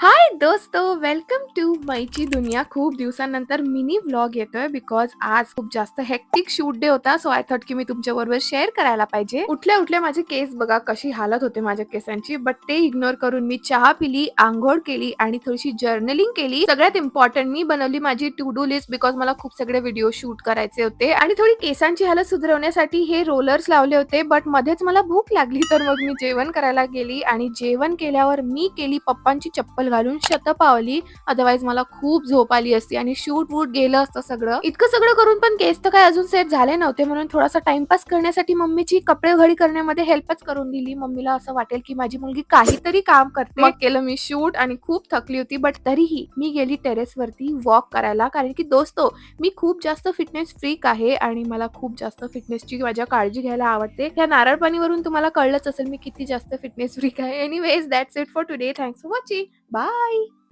हाय दोस्तो, welcome to मैची दुनिया. खूप दिवसानंतर मिनी व्लॉग येतोय बिकॉज आज खूप जास्त हेक्टिक शूट डे होता. सो आय थॉट की मी तुमच्याबरोबर शेअर करायला पाहिजे. उठल्या उठल्या माझे केस बघा कशी हालत होते माझ्या केसांची, बट ते इग्नोर करून मी चहा पिली, आंघोळ केली आणि थोडीशी जर्नलिंग केली. सगळ्यात इम्पॉर्टंट मी बनवली माझी टू डू लिस्ट बिकॉज मला खूप सगळे व्हिडिओ शूट करायचे होते आणि थोडी केसांची हालत सुधारवण्यासाठी हे रोलर्स लावले होते. बट मध्येच मला भूक लागली तर मग मी जेवण करायला गेली आणि जेवण केल्यावर मी केली पप्पांची चप्पल घालून शतपावली. अदरवाईज मला खूप झोप आली असती आणि शूट वूट गेलं असतं सगळं. इतकं सगळं करून पण केस तर काय अजून सेट झाले नव्हते, म्हणून थोडासा टाइमपास करण्यासाठी मम्मीची कपडे घडी करण्यामध्ये हेल्पच करून दिली. मम्मीला असं वाटेल की माझी मुलगी काहीतरी काम करते. मग केलं मी शूट आणि खूप थकली होती, बट तरीही मी गेली टेरेस वरती वॉक करायला, कारण की दोस्तो मी खूप जास्त फिटनेस फ्रीक आहे आणि मला खूप जास्त फिटनेसची माझ्या काळजी घ्यायला आवडते. त्या नारळ पाणीवरून तुम्हाला कळलंच असेल मी किती जास्त फिटनेस फ्रीक आहे. Anyways that's it for today. Thanks for watching. Bye.